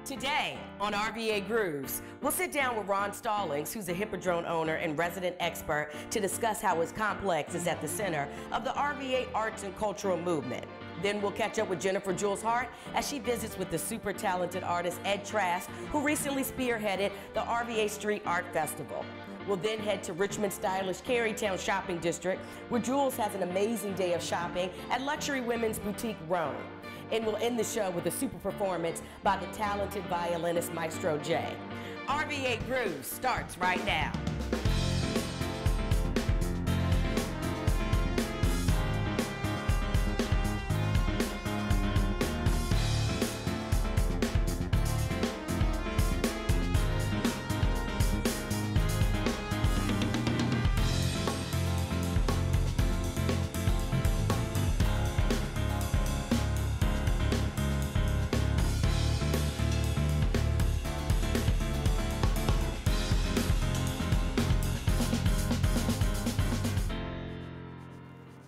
Today on RVA Grooves, we'll sit down with Ron Stallings, who's a Hippodrome owner and resident expert, to discuss how his complex is at the center of the RVA arts and cultural movement. Then we'll catch up with Jennifer Jules Hart as she visits with the super talented artist Ed Trask, who recently spearheaded the RVA Street Art Festival. We'll then head to Richmond's stylish Carytown shopping district, where Jules has an amazing day of shopping at luxury women's boutique Roan. And we'll end the show with a super performance by the talented violinist Maestro J. RVA Grooves starts right now.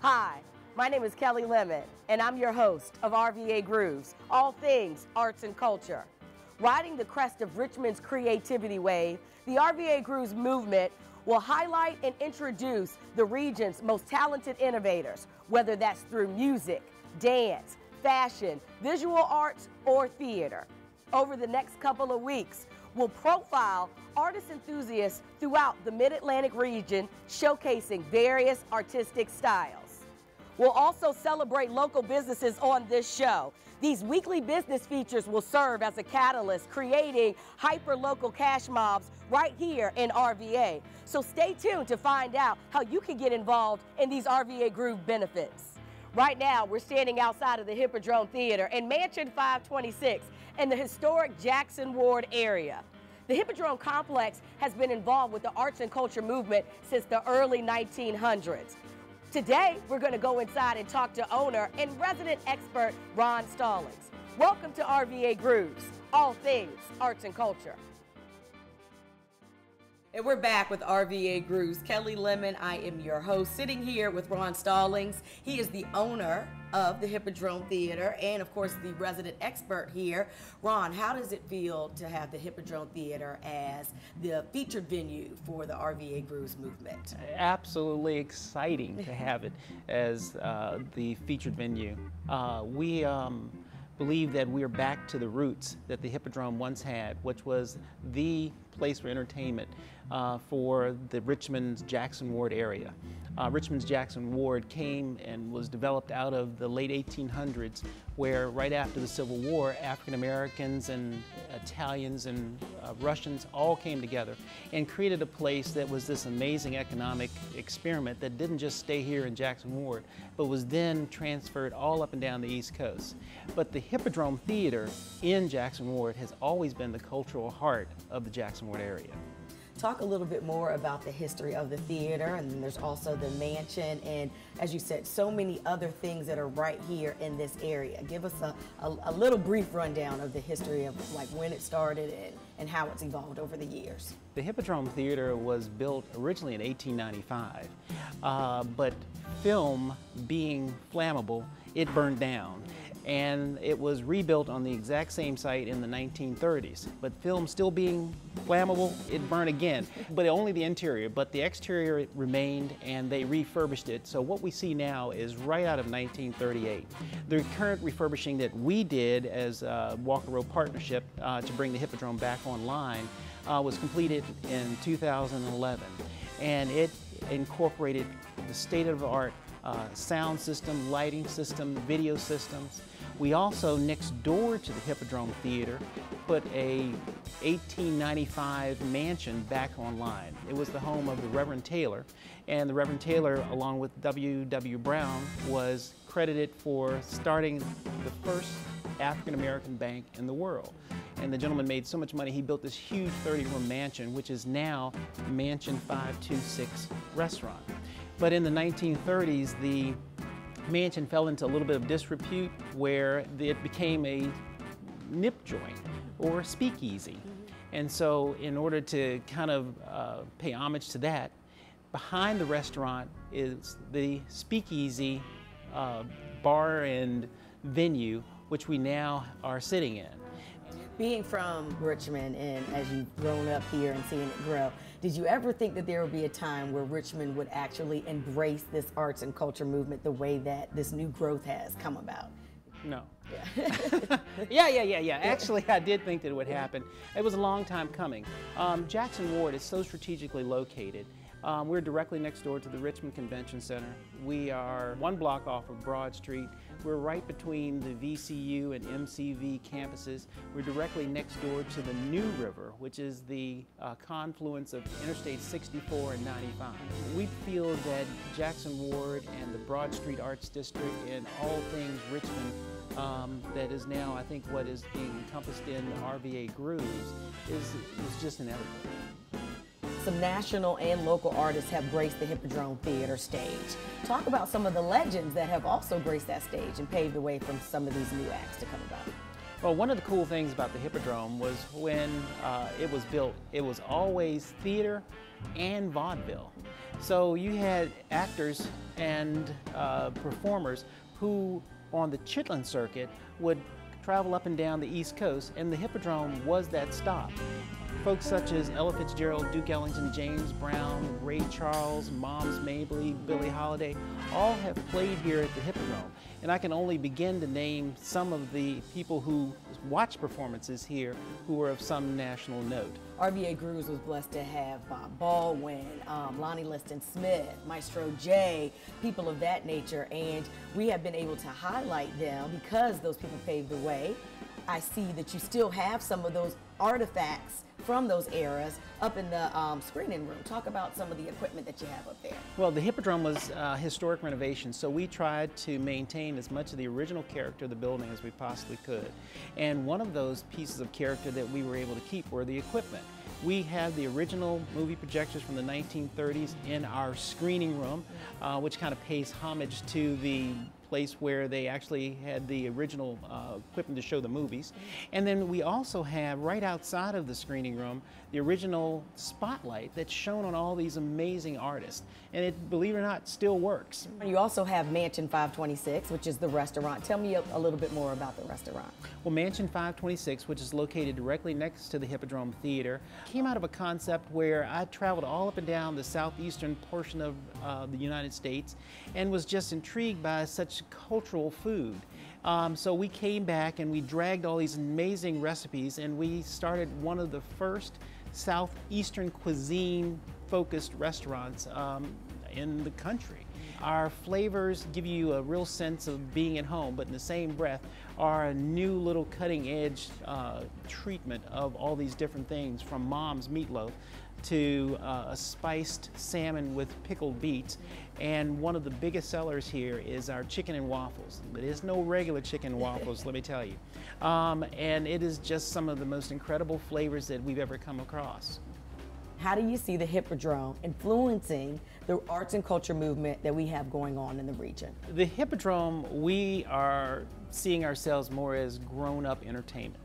Hi, my name is Kelli Lemon, and I'm your host of RVA Grooves, all things arts and culture. Riding the crest of Richmond's creativity wave, the RVA Grooves movement will highlight and introduce the region's most talented innovators, whether that's through music, dance, fashion, visual arts, or theater. Over the next couple of weeks, we'll profile artist enthusiasts throughout the Mid-Atlantic region, showcasing various artistic styles. We'll also celebrate local businesses on this show. These weekly business features will serve as a catalyst, creating hyper-local cash mobs right here in RVA. So stay tuned to find out how you can get involved in these RVA Groove benefits. Right now, we're standing outside of the Hippodrome Theater in Mansion 526 in the historic Jackson Ward area. The Hippodrome Complex has been involved with the arts and culture movement since the early 1900s. Today, we're going to go inside and talk to owner and resident expert Ron Stallings. Welcome to RVA Grooves, all things arts and culture. And we're back with RVA Grooves. Kelli Lemon, I am your host, sitting here with Ron Stallings. He is the owner of the Hippodrome Theater and, of course, the resident expert here. Ron, how does it feel to have the Hippodrome Theater as the featured venue for the RVA Grooves movement? Absolutely exciting to have it as the featured venue. We believe that we're back to the roots that the Hippodrome once had, which was the place for entertainment for the Richmond's Jackson Ward area. Richmond's Jackson Ward came and was developed out of the late 1800s, where right after the Civil War, African Americans and Italians and Russians all came together and created a place that was this amazing economic experiment that didn't just stay here in Jackson Ward, but was then transferred all up and down the East Coast. But the Hippodrome Theater in Jackson Ward has always been the cultural heart of the Jackson Ward area. Talk a little bit more about the history of the theater, and then there's also the mansion, and as you said, so many other things that are right here in this area. Give us a little brief rundown of the history of like when it started and how it's evolved over the years. The Hippodrome Theater was built originally in 1895, but film being flammable, it burned down. And it was rebuilt on the exact same site in the 1930s. But film still being flammable, it burned again. But only the interior, but the exterior remained, and they refurbished it. So what we see now is right out of 1938. The current refurbishing that we did as Walker Road Partnership to bring the Hippodrome back online was completed in 2011. And it incorporated the state-of-the-art sound system, lighting system, video systems. We also, next door to the Hippodrome Theater, put a 1895 mansion back online. It was the home of the Reverend Taylor, and the Reverend Taylor, along with W.W. Brown, was credited for starting the first African-American bank in the world. And the gentleman made so much money, he built this huge 30-room mansion, which is now Mansion 526 Restaurant. But in the 1930s, the mansion fell into a little bit of disrepute where it became a nip joint or speakeasy. And so in order to kind of pay homage to that, behind the restaurant is the speakeasy bar and venue, which we now are sitting in. Being from Richmond, and as you've grown up here and seeing it grow, did you ever think that there would be a time where Richmond would actually embrace this arts and culture movement the way that this new growth has come about? No. Yeah. Yeah. Actually, I did think that it would happen. It was a long time coming. Jackson Ward is so strategically located. We're directly next door to the Richmond Convention Center. We are 1 block off of Broad Street. We're right between the VCU and MCV campuses. We're directly next door to the New River, which is the confluence of Interstate 64 and 95. We feel that Jackson Ward and the Broad Street Arts District and all things Richmond that is now, I think, what is being encompassed in RVA Grooves is just inevitable. Some national and local artists have graced the Hippodrome Theater stage. Talk about some of the legends that have also graced that stage and paved the way for some of these new acts to come about. Well, one of the cool things about the Hippodrome was when it was built, it was always theater and vaudeville. So you had actors and performers who, on the Chitlin circuit, would travel up and down the East Coast, and the Hippodrome was that stop. Folks such as Ella Fitzgerald, Duke Ellington, James Brown, Ray Charles, Moms Mabley, Billie Holiday, all have played here at the Hippodrome. And I can only begin to name some of the people who watch performances here who were of some national note. RVA Grooves was blessed to have Bob Baldwin, Lonnie Liston Smith, Maestro J, people of that nature, and we have been able to highlight them because those people paved the way. I see that you still have some of those artifacts from those eras up in the screening room. Talk about some of the equipment that you have up there. Well, the Hippodrome was historic renovation, so we tried to maintain as much of the original character of the building as we possibly could. And one of those pieces of character that we were able to keep were the equipment. We have the original movie projectors from the 1930s in our screening room, which kind of pays homage to the place where they actually had the original equipment to show the movies. And then we also have, right outside of the screening room, the original spotlight that's shown on all these amazing artists. And it, believe it or not, still works. You also have Mansion 526, which is the restaurant. Tell me a little bit more about the restaurant. Well, Mansion 526, which is located directly next to the Hippodrome Theater, came out of a concept where I traveled all up and down the southeastern portion of the United States and was just intrigued by such cultural food. So we came back and we dragged all these amazing recipes, and we started one of the first southeastern cuisine focused restaurants in the country. Our flavors give you a real sense of being at home, but in the same breath are a new little cutting edge treatment of all these different things, from Mom's meatloaf to a spiced salmon with pickled beets. And one of the biggest sellers here is our chicken and waffles. It is no regular chicken and waffles, let me tell you. And it is just some of the most incredible flavors that we've ever come across. How do you see the Hippodrome influencing the arts and culture movement that we have going on in the region? The Hippodrome, we are seeing ourselves more as grown-up entertainment.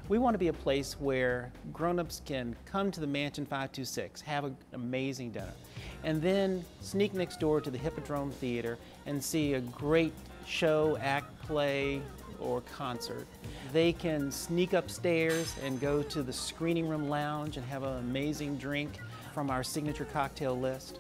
We want to be a place where grown-ups can come to the Mansion 526, have an amazing dinner, and then sneak next door to the Hippodrome Theater and see a great show, act, play, or concert. They can sneak upstairs and go to the screening room lounge and have an amazing drink from our signature cocktail list.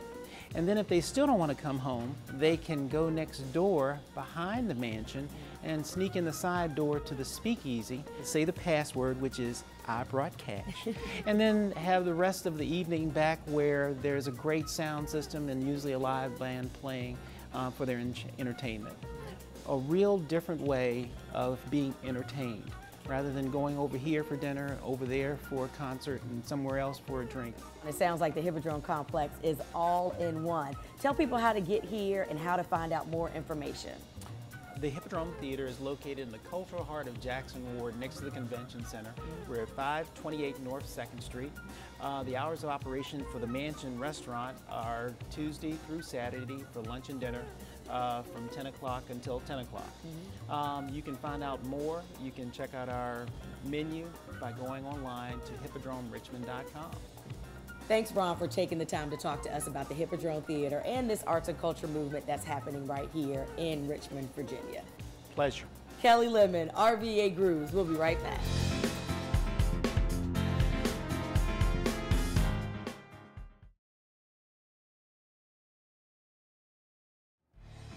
And then if they still don't want to come home, they can go next door behind the mansion and sneak in the side door to the speakeasy, say the password, which is "I brought cash," and then have the rest of the evening back where there's a great sound system and usually a live band playing for their entertainment. A real different way of being entertained, rather than going over here for dinner, over there for a concert, and somewhere else for a drink. It sounds like the Hippodrome Complex is all in one. Tell people how to get here and how to find out more information. The Hippodrome Theater is located in the cultural heart of Jackson Ward, next to the Convention Center. We're at 528 North 2nd Street. The hours of operation for the Mansion restaurant are Tuesday through Saturday for lunch and dinner, from 10 o'clock until 10 o'clock. You can find out more. You can check out our menu by going online to hippodromerichmond.com. Thanks, Ron, for taking the time to talk to us about the Hippodrome Theater and this arts and culture movement that's happening right here in Richmond, Virginia. Pleasure. Kelli Lemon, RVA Grooves. We'll be right back.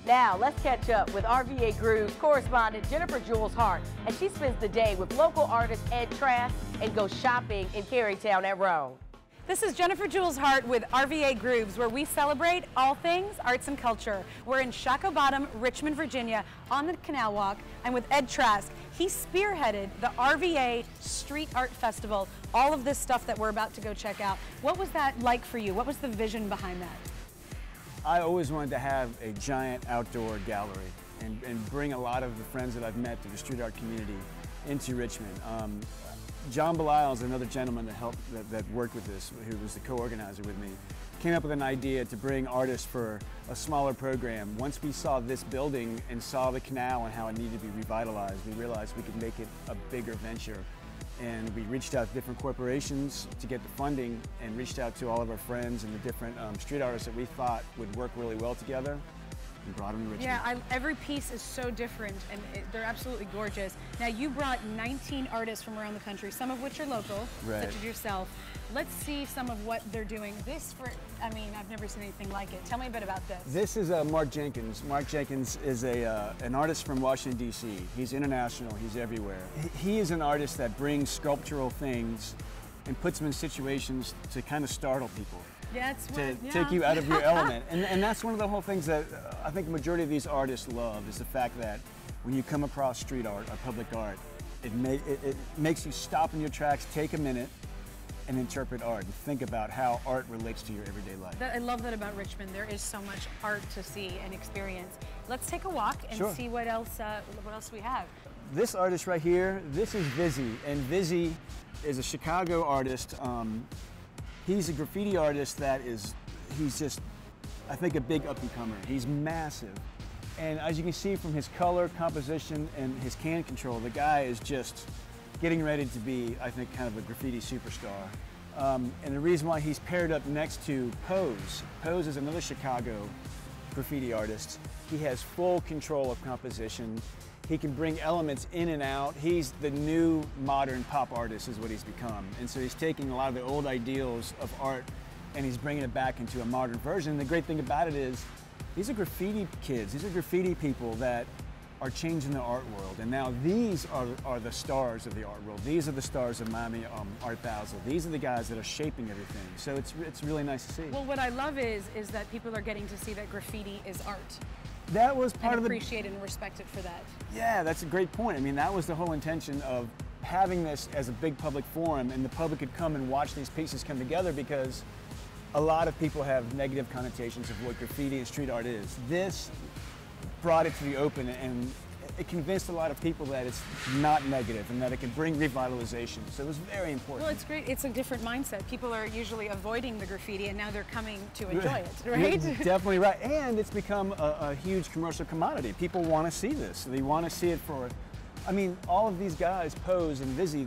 Now, let's catch up with RVA Grooves correspondent Jennifer Jules Hart, and she spends the day with local artist Ed Trask and goes shopping in Carytown at Roan. This is Jennifer Jules Hart with RVA Grooves, where we celebrate all things arts and culture. We're in Shockoe Bottom, Richmond, Virginia, on the Canal Walk. I'm with Ed Trask. He spearheaded the RVA Street Art Festival, all of this stuff that we're about to go check out. What was that like for you? What was the vision behind that? I always wanted to have a giant outdoor gallery and bring a lot of the friends that I've met to the street art community into Richmond. John Belial is another gentleman that worked with this, who was the co-organizer with me, came up with an idea to bring artists for a smaller program. Once we saw this building and saw the canal and how it needed to be revitalized, we realized we could make it a bigger venture. And we reached out to different corporations to get the funding and reached out to all of our friends and the different street artists that we thought would work really well together. And brought them to Richmond. Yeah, every piece is so different, and they're absolutely gorgeous. Now, you brought 19 artists from around the country, some of which are local, right, such as yourself. Let's see some of what they're doing. I mean, I've never seen anything like it. Tell me a bit about this. This is Mark Jenkins. Mark Jenkins is an artist from Washington, D.C. He's international, he's everywhere. He is an artist that brings sculptural things and puts them in situations to kind of startle people. Yeah, take you out of your element. And that's one of the whole things that I think the majority of these artists love, is the fact that when you come across street art or public art, it makes you stop in your tracks, take a minute, and interpret art and think about how art relates to your everyday life. I love that about Richmond. There is so much art to see and experience. Let's take a walk and see what else we have. This artist right here, this is Vizzy, and Vizzy is a Chicago artist. He's a graffiti artist he's just, I think, a big up-and-comer. He's massive. And as you can see from his color, composition, and his can control, the guy is just getting ready to be, I think, kind of a graffiti superstar. And the reason why he's paired up next to Pose. Pose is another Chicago graffiti artist. He has full control of composition. He can bring elements in and out. He's the new modern pop artist is what he's become. And so he's taking a lot of the old ideals of art and he's bringing it back into a modern version. And the great thing about it is these are graffiti kids. These are graffiti people that are changing the art world. And now these are the stars of the art world. These are the stars of Miami Art Basel. These are the guys that are shaping everything. So it's really nice to see. Well, what I love is that people are getting to see that graffiti is art. That was part of appreciated and respected for that. Yeah, that's a great point. I mean, that was the whole intention of having this as a big public forum, and the public could come and watch these pieces come together, because a lot of people have negative connotations of what graffiti and street art is. This brought it to the open, and it convinced a lot of people that it's not negative and that it can bring revitalization. So it was very important. Well, it's great. It's a different mindset. People are usually avoiding the graffiti, and now they're coming to enjoy it, right? You're definitely right. And it's become a huge commercial commodity. People want to see this. They want to see it for, I mean, all of these guys, Pose and Vizzy,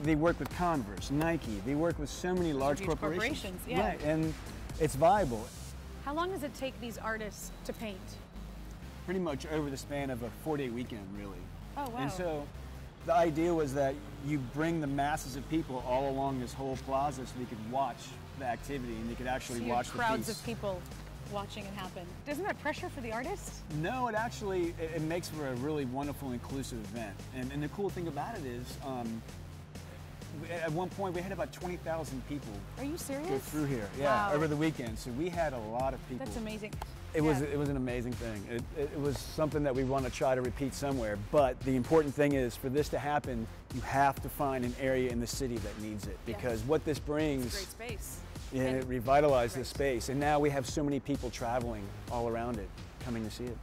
they work with Converse, Nike. They work with so many large corporations. Yeah. Right, and it's viable. How long does it take these artists to paint? Pretty much over the span of a 4-day weekend, really. Oh, wow. And so the idea was that you bring the masses of people all along this whole plaza so they could watch the activity and they could actually watch the piece. Crowds of people watching it happen. Doesn't that pressure for the artists? No, it makes for a really wonderful, inclusive event. And the cool thing about it is, at one point we had about 20,000 people. Are you serious? Go through here, wow, over the weekend. So we had a lot of people. That's amazing. It was an amazing thing. It was something that we want to try to repeat somewhere. But the important thing is, for this to happen, you have to find an area in the city that needs it, because what this brings, it's a great space. Yeah, it revitalized the space, and now we have so many people traveling all around it, coming to see it.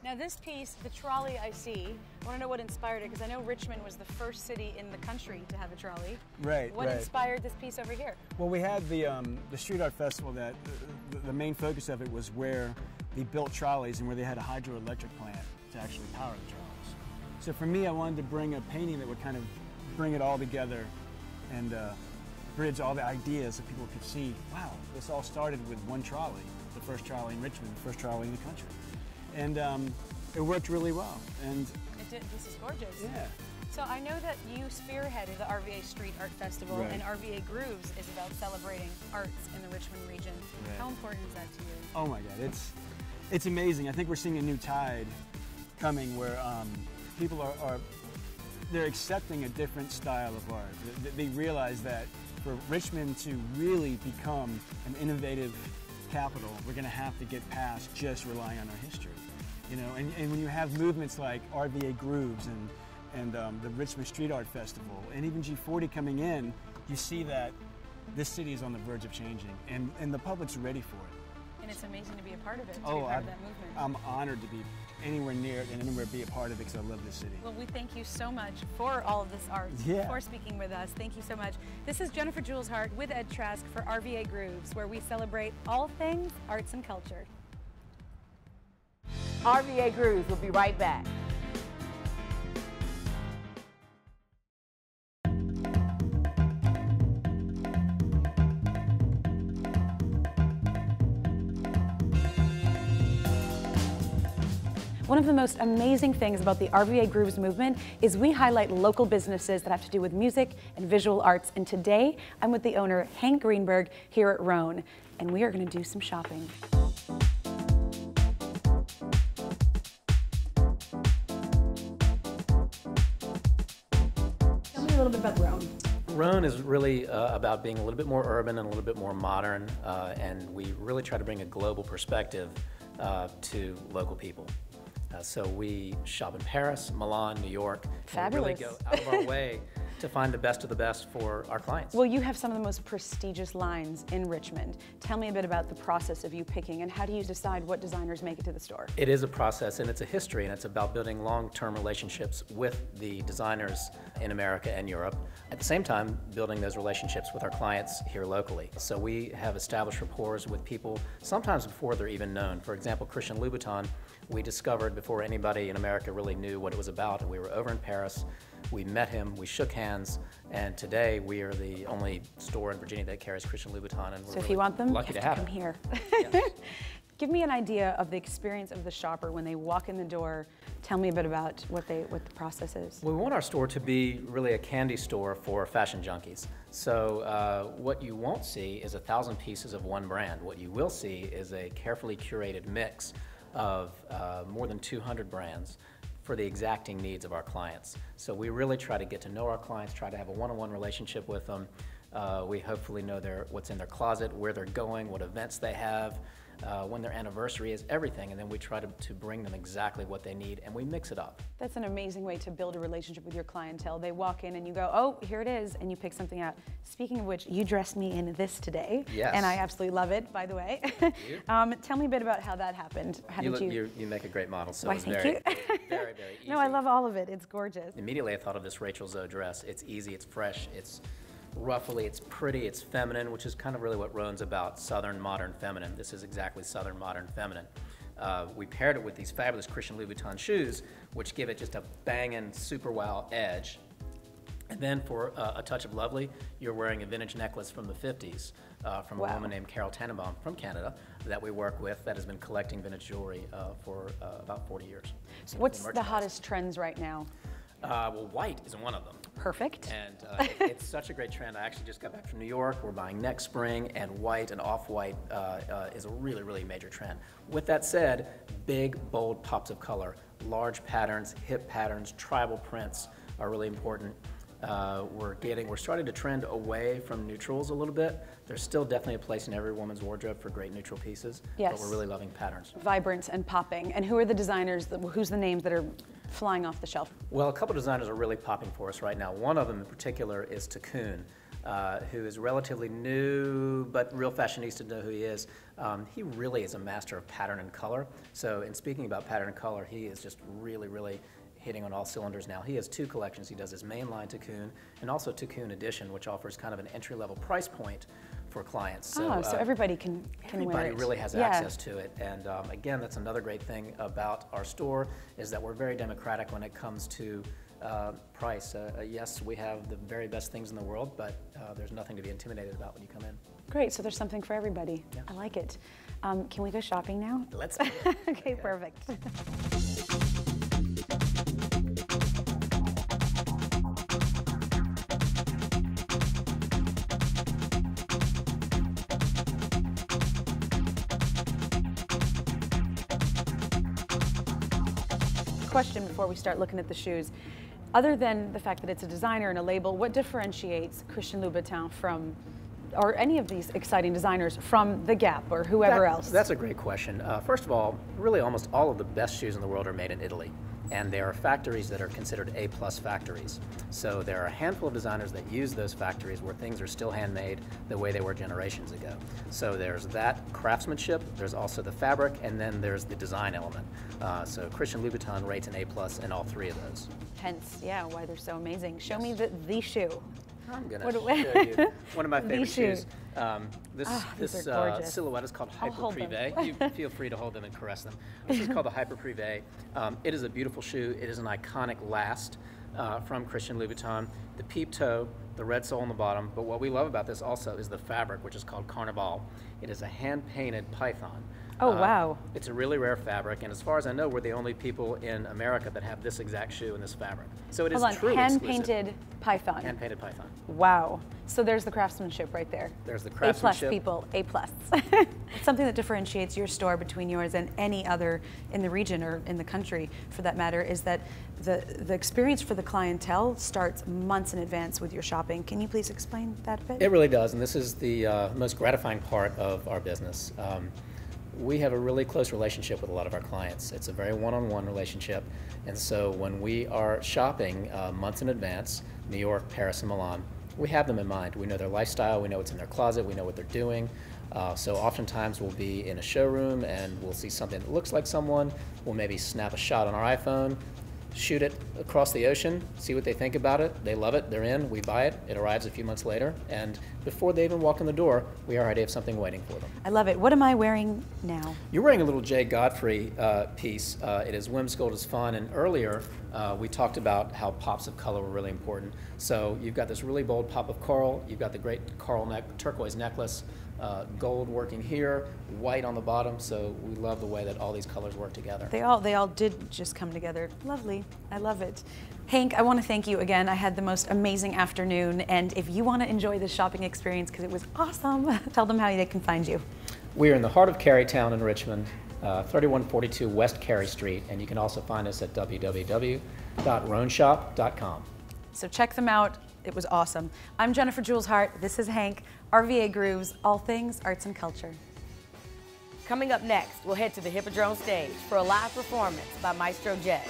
Now this piece, the trolley I see, I want to know what inspired it, because I know Richmond was the first city in the country to have a trolley. Right. What inspired this piece over here? Well, we had the Street Art Festival that the main focus of it was where they built trolleys and where they had a hydroelectric plant to actually power the trolleys. So for me, I wanted to bring a painting that would kind of bring it all together and bridge all the ideas so people could see, wow, this all started with one trolley, the first trolley in Richmond, the first trolley in the country. And it worked really well. And it did. This is gorgeous. Yeah. So I know that you spearheaded the RVA Street Art Festival, and RVA Grooves is about celebrating arts in the Richmond region. How important is that to you? Oh my God, It's amazing. I think we're seeing a new tide coming where people they're accepting a different style of art. They realize that for Richmond to really become an innovative capital, we're going to have to get past just relying on our history. You know, and when you have movements like RVA Grooves and the Richmond Street Art Festival, and even G40 coming in, you see that this city is on the verge of changing, and the public's ready for it. And it's amazing to be a part of it, to be Oh, part of that movement. I'm honored to be anywhere near it and anywhere be a part of it because I love this city. Well, we thank you so much for all of this art, for speaking with us. Thank you so much. This is Jennifer Jules Hart with Ed Trask for RVA Grooves, where we celebrate all things arts and culture. RVA Grooves will be right back. One of the most amazing things about the RVA Grooves movement is we highlight local businesses that have to do with music and visual arts. And today, I'm with the owner, Hank Greenberg, here at Roan, and we are going to do some shopping. Tell me a little bit about Roan. Roan is really about being a little bit more urban and a little bit more modern, and we really try to bring a global perspective to local people. So we shop in Paris, Milan, New York. Fabulous. And we really go out of our way to find the best of the best for our clients. Well, you have some of the most prestigious lines in Richmond. Tell me a bit about the process of you picking, and how do you decide what designers make it to the store? It is a process, and it's a history, and it's about building long-term relationships with the designers in America and Europe. At the same time, building those relationships with our clients here locally. So we have established rapport with people sometimes before they're even known. For example, Christian Louboutin, we discovered before anybody in America really knew what it was about. We were over in Paris, we met him, we shook hands, and today we are the only store in Virginia that carries Christian Louboutin, and we're So if you want them, lucky you to have have to come it. here. Yes. Give me an idea of the experience of the shopper when they walk in the door. Tell me a bit about what the process is. We want our store to be really a candy store for fashion junkies. So what you won't see is 1,000 pieces of one brand. What you will see is a carefully curated mix of more than 200 brands for the exacting needs of our clients. So we really try to get to know our clients, try to have a one-on-one relationship with them. We hopefully know what's in their closet, where they're going, what events they have, when their anniversary is, everything, and then we try to bring them exactly what they need, and we mix it up. That's an amazing way to build a relationship with your clientele. They walk in and you go, oh, here it is, and you pick something out. Speaking of which, you dressed me in this today, yes. And I absolutely love it, by the way. Tell me a bit about how that happened. How did you? You make a great model, so Why, it's thank very, you. very, very easy. No, I love all of it. It's gorgeous. Immediately I thought of this Rachel Zoe dress. It's easy, it's fresh, it's ruffly, it's pretty, it's feminine, which is kind of really what Roan's about, Southern Modern Feminine. This is exactly Southern Modern Feminine. We paired it with these fabulous Christian Louboutin shoes, which give it just a banging, super wow edge. And then for a touch of lovely, you're wearing a vintage necklace from the 50s from a woman named Carol Tannenbaum from Canada that we work with that has been collecting vintage jewelry for about 40 years. So what's the hottest trends right now? Well, white is one of them. Perfect. And it's such a great trend. I actually just got back from New York. We're buying next spring, and white and off-white is a really, really major trend. With that said, big, bold pops of color, large patterns, hip patterns, tribal prints are really important. We're starting to trend away from neutrals a little bit. There's still definitely a place in every woman's wardrobe for great neutral pieces, yes. But we're really loving patterns. Vibrant and popping. And who are the designers, who's the names that are flying off the shelf? Well, a couple of designers are really popping for us right now. One of them in particular is Cocoon, who is relatively new, but real fashionista know who he is. He really is a master of pattern and color. So in speaking about pattern and color, he is just really, really hitting on all cylinders now. He has two collections. He does his mainline Cocoon and also Cocoon Edition, which offers kind of an entry-level price point for clients. So, so everybody can wear it. Everybody really has access to it. And again, that's another great thing about our store is that we're very democratic when it comes to price. Yes, we have the very best things in the world, but there's nothing to be intimidated about when you come in. Great, so there's something for everybody. Yes. I like it. Can we go shopping now? Let's do it. Okay, perfect. last question before we start looking at the shoes. Other than the fact that it's a designer and a label, what differentiates Christian Louboutin from, or any of these exciting designers from The Gap or whoever else? That's a great question. First of all, really almost all of the best shoes in the world are made in Italy. And there are factories that are considered A+ factories. So there are a handful of designers that use those factories where things are still handmade the way they were generations ago. So there's that craftsmanship, there's also the fabric, and then there's the design element. So Christian Louboutin rates an A+ in all three of those. Hence, yeah, why they're so amazing. Show me the shoe. I'm going to show you one of my favorite shoes. This silhouette is called Hyper Privé. You feel free to hold them and caress them. This is called the Hyper Privé. It is a beautiful shoe. It is an iconic last from Christian Louboutin. The peep toe, the red sole on the bottom, but what we love about this also is the fabric, which is called Carnival. It is a hand-painted python. Oh, wow. It's a really rare fabric, and as far as I know, we're the only people in America that have this exact shoe in this fabric. So it is truly hand-painted python. Hand-painted python. Wow. So there's the craftsmanship right there. There's the craftsmanship. A+ people, A+. It's something that differentiates your store between yours and any other in the region or in the country, for that matter, is that the experience for the clientele starts months in advance with your shopping. Can you please explain that a bit? It really does, and this is the most gratifying part of our business. We have a really close relationship with a lot of our clients. It's a very one-on-one relationship, and so when we are shopping months in advance, New York, Paris, and Milan, we have them in mind. We know their lifestyle, we know what's in their closet, we know what they're doing. So oftentimes we'll be in a showroom and we'll see something that looks like someone, we'll maybe snap a shot on our iPhone, shoot it across the ocean, see what they think about it. They love it, they're in, we buy it, it arrives a few months later, and before they even walk in the door, we already have something waiting for them. I love it. What am I wearing now? You're wearing a little Jay Godfrey piece. It is whimsical, it is fun, and earlier we talked about how pops of color were really important. So you've got this really bold pop of coral, you've got the great coral turquoise necklace, gold working here, white on the bottom, so we love the way that all these colors work together. They all did just come together. Lovely. I love it. Hank, I want to thank you again. I had the most amazing afternoon, and if you want to enjoy this shopping experience, because it was awesome, tell them how they can find you. We are in the heart of Carytown in Richmond, 3142 West Cary Street, and you can also find us at www.roanshop.com. So check them out. It was awesome. I'm Jennifer Jules Hart. This is Hank. RVA Grooves, all things arts and culture. Coming up next, we'll head to the Hippodrome stage for a live performance by Maestro J.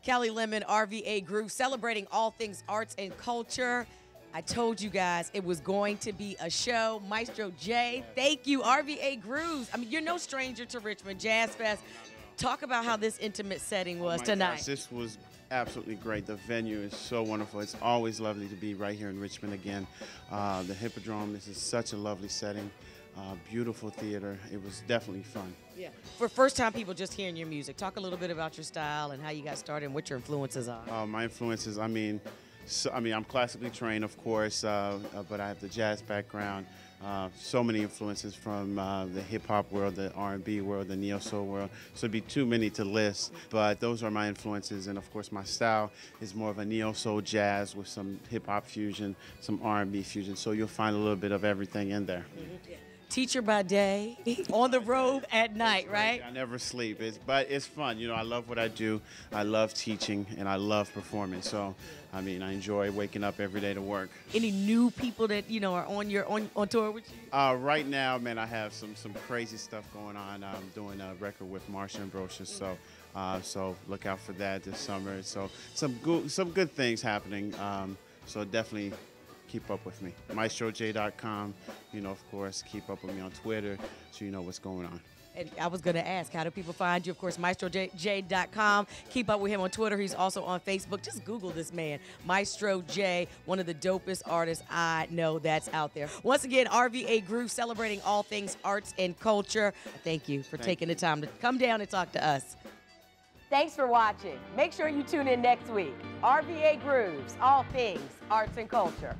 Kelli Lemon, RVA Grooves, celebrating all things arts and culture. I told you guys it was going to be a show. Maestro J, thank you. RVA Grooves. I mean, you're no stranger to Richmond Jazz Fest. Talk about how this intimate setting was tonight. Gosh, this was absolutely great. The venue is so wonderful. It's always lovely to be right here in Richmond again. The Hippodrome, this is such a lovely setting. Beautiful theater. It was definitely fun. Yeah. For first-time people just hearing your music, talk a little bit about your style and how you got started and what your influences are. My influences, I'm classically trained, of course, but I have the jazz background. So many influences from the hip-hop world, the R&B world, the neo-soul world. So it'd be too many to list, but those are my influences. And of course, my style is more of a neo-soul jazz with some hip-hop fusion, some R&B fusion. So you'll find a little bit of everything in there. Mm-hmm. Teacher by day, on the road at night, right? I never sleep, but it's fun. You know, I love what I do. I love teaching, and I love performing. So, I enjoy waking up every day to work. Any new people that, are on tour with you? Right now, man, I have some crazy stuff going on. I'm doing a record with Marsha and Brochus, so look out for that this summer. So some good things happening. So definitely keep up with me. MaestroJ.com, of course, keep up with me on Twitter so you know what's going on. And I was going to ask, how do people find you? Of course, MaestroJ.com. Keep up with him on Twitter. He's also on Facebook. Just Google this man, Maestro J, one of the dopest artists I know that's out there. Once again, RVA Grooves, celebrating all things arts and culture. Thank you for taking the time to come down and talk to us. Thanks for watching. Make sure you tune in next week. RVA Grooves, all things arts and culture.